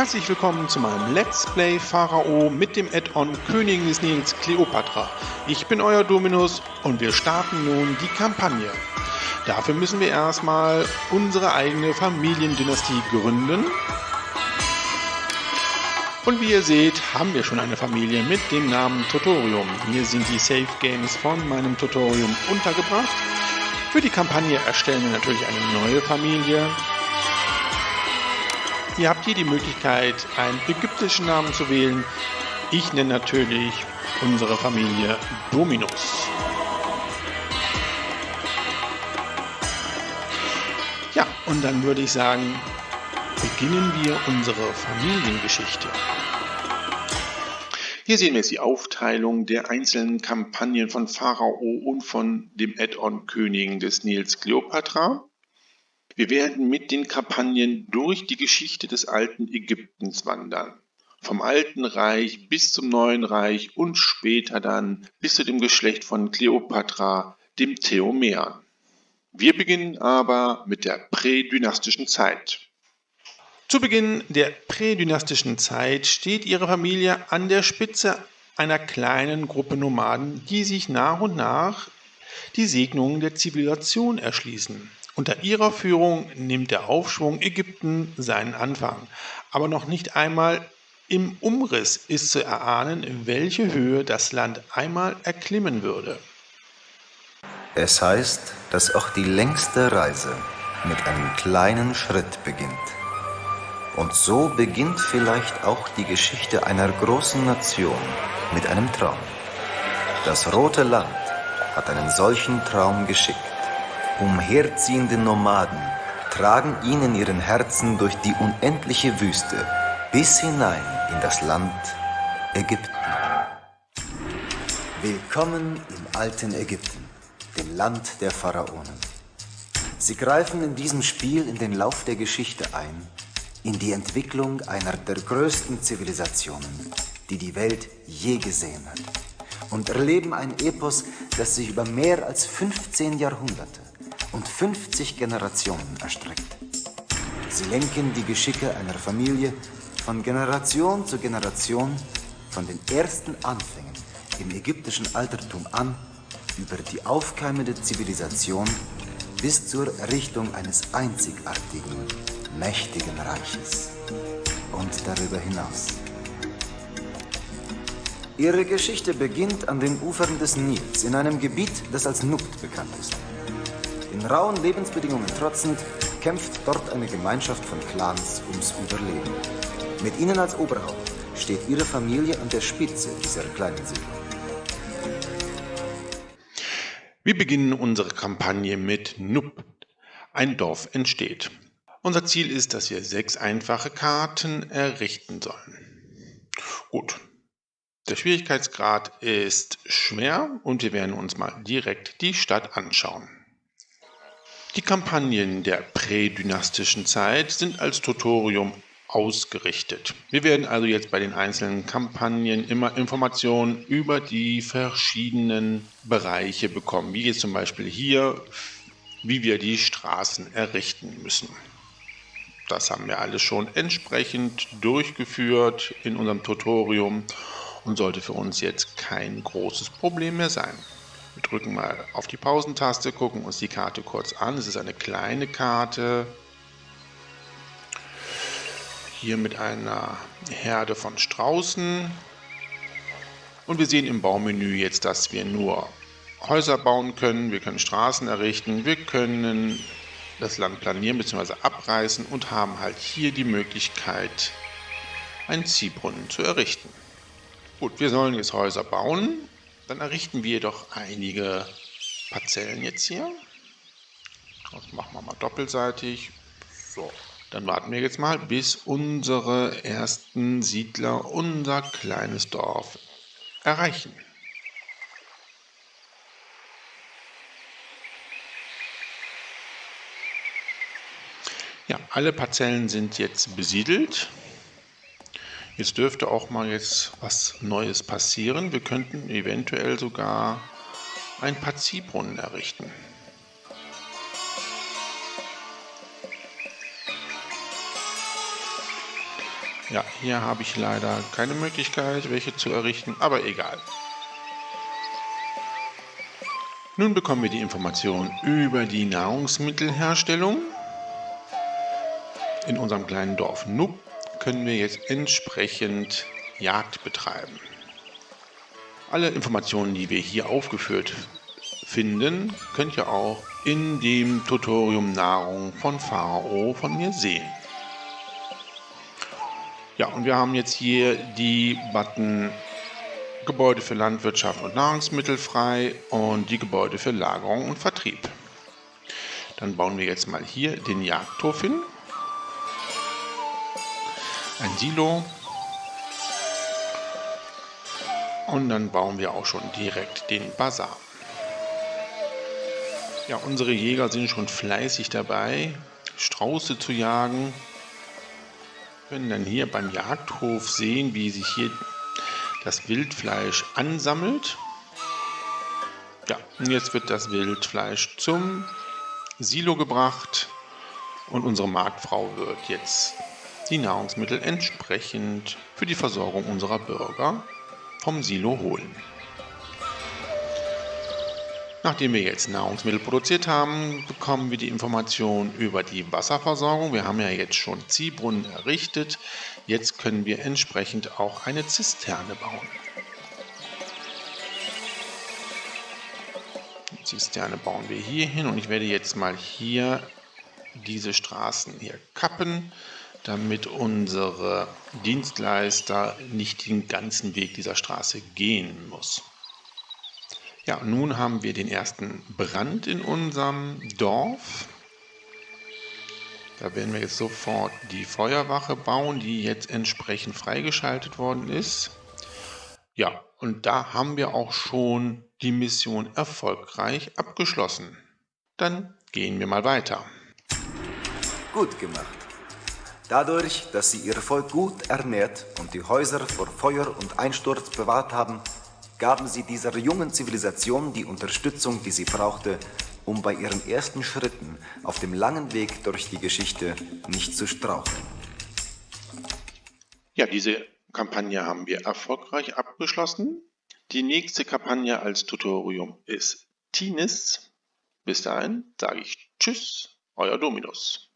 Herzlich willkommen zu meinem Let's Play Pharao mit dem Add-on Königin des Nils Kleopatra. Ich bin euer Dominus und wir starten nun die Kampagne. Dafür müssen wir erstmal unsere eigene Familiendynastie gründen. Und wie ihr seht, haben wir schon eine Familie mit dem Namen Totorium. Hier sind die Save Games von meinem Totorium untergebracht. Für die Kampagne erstellen wir natürlich eine neue Familie. Ihr habt hier die Möglichkeit, einen ägyptischen Namen zu wählen. Ich nenne natürlich unsere Familie Dominus. Ja, und dann würde ich sagen, beginnen wir unsere Familiengeschichte. Hier sehen wir jetzt die Aufteilung der einzelnen Kampagnen von Pharao und von dem Add-on Königin des Nils Kleopatra. Wir werden mit den Kampagnen durch die Geschichte des alten Ägyptens wandern. Vom Alten Reich bis zum Neuen Reich und später dann bis zu dem Geschlecht von Kleopatra, dem Theomern. Wir beginnen aber mit der prädynastischen Zeit. Zu Beginn der prädynastischen Zeit steht ihre Familie an der Spitze einer kleinen Gruppe Nomaden, die sich nach und nach die Segnungen der Zivilisation erschließen. Unter ihrer Führung nimmt der Aufschwung Ägypten seinen Anfang, aber noch nicht einmal im Umriss ist zu erahnen, welche Höhe das Land einmal erklimmen würde. Es heißt, dass auch die längste Reise mit einem kleinen Schritt beginnt. Und so beginnt vielleicht auch die Geschichte einer großen Nation mit einem Traum. Das Rote Land hat einen solchen Traum geschickt. Umherziehende Nomaden tragen ihn in ihren Herzen durch die unendliche Wüste bis hinein in das Land Ägypten. Willkommen im alten Ägypten, dem Land der Pharaonen. Sie greifen in diesem Spiel in den Lauf der Geschichte ein, in die Entwicklung einer der größten Zivilisationen, die die Welt je gesehen hat, und erleben ein Epos, das sich über mehr als 15 Jahrhunderte und 50 Generationen erstreckt. Sie lenken die Geschicke einer Familie von Generation zu Generation, von den ersten Anfängen im ägyptischen Altertum an, über die aufkeimende Zivilisation bis zur Errichtung eines einzigartigen, mächtigen Reiches und darüber hinaus. Ihre Geschichte beginnt an den Ufern des Nils, in einem Gebiet, das als Nubt bekannt ist. Den rauen Lebensbedingungen trotzend kämpft dort eine Gemeinschaft von Clans ums Überleben. Mit ihnen als Oberhaupt steht ihre Familie an der Spitze dieser kleinen Siedlung. Wir beginnen unsere Kampagne mit Nubt. Ein Dorf entsteht. Unser Ziel ist, dass wir 6 einfache Karten errichten sollen. Gut. Der Schwierigkeitsgrad ist schwer und wir werden uns mal direkt die Stadt anschauen. Die Kampagnen der prädynastischen Zeit sind als Tutorium ausgerichtet. Wir werden also jetzt bei den einzelnen Kampagnen immer Informationen über die verschiedenen Bereiche bekommen, wie jetzt zum Beispiel hier, wie wir die Straßen errichten müssen. Das haben wir alles schon entsprechend durchgeführt in unserem Tutorium und sollte für uns jetzt kein großes Problem mehr sein. Wir drücken mal auf die Pausentaste, gucken uns die Karte kurz an. Es ist eine kleine Karte. Hier mit einer Herde von Straußen. Und wir sehen im Baumenü jetzt, dass wir nur Häuser bauen können. Wir können Straßen errichten. Wir können das Land planieren bzw. abreißen und haben halt hier die Möglichkeit, einen Ziehbrunnen zu errichten. Gut, wir sollen jetzt Häuser bauen. Dann errichten wir doch einige Parzellen jetzt hier. Das machen wir mal doppelseitig. So, dann warten wir jetzt mal, bis unsere ersten Siedler unser kleines Dorf erreichen. Ja, alle Parzellen sind jetzt besiedelt. Jetzt dürfte auch mal jetzt was Neues passieren. Wir könnten eventuell sogar ein paar Ziehbrunnen errichten. Ja, Hier habe ich leider keine Möglichkeit, welche zu errichten, aber egal. Nun bekommen wir die Information über die Nahrungsmittelherstellung. In unserem kleinen Dorf Nupp können wir jetzt entsprechend Jagd betreiben. Alle Informationen, die wir hier aufgeführt finden, könnt ihr auch in dem Tutorium Nahrung von Pharao von mir sehen. Ja, und wir haben jetzt hier die Button Gebäude für Landwirtschaft und Nahrungsmittel frei und die Gebäude für Lagerung und Vertrieb. Dann bauen wir jetzt mal hier den Jagdhof hin, ein Silo und dann bauen wir auch schon direkt den Bazar. Ja, unsere Jäger sind schon fleißig dabei, Strauße zu jagen. Wir können dann hier beim Jagdhof sehen, wie sich hier das Wildfleisch ansammelt. Ja, und jetzt wird das Wildfleisch zum Silo gebracht und unsere Marktfrau wird jetzt die Nahrungsmittel entsprechend für die Versorgung unserer Bürger vom Silo holen. Nachdem wir jetzt Nahrungsmittel produziert haben, bekommen wir die Information über die Wasserversorgung. Wir haben ja jetzt schon Ziehbrunnen errichtet. Jetzt können wir entsprechend auch eine Zisterne bauen. Die Zisterne bauen wir hier hin und ich werde jetzt mal hier diese Straßen hier kappen, damit unsere Dienstleister nicht den ganzen Weg dieser Straße gehen muss. Ja, nun haben wir den ersten Brand in unserem Dorf. Da werden wir jetzt sofort die Feuerwache bauen, die jetzt entsprechend freigeschaltet worden ist. Ja, und da haben wir auch schon die Mission erfolgreich abgeschlossen. Dann gehen wir mal weiter. Gut gemacht. Dadurch, dass Sie Ihr Volk gut ernährt und die Häuser vor Feuer und Einsturz bewahrt haben, gaben Sie dieser jungen Zivilisation die Unterstützung, die sie brauchte, um bei ihren ersten Schritten auf dem langen Weg durch die Geschichte nicht zu straucheln. Ja, diese Kampagne haben wir erfolgreich abgeschlossen. Die nächste Kampagne als Tutorium ist Tinis. Bis dahin sage ich Tschüss, euer Dominus.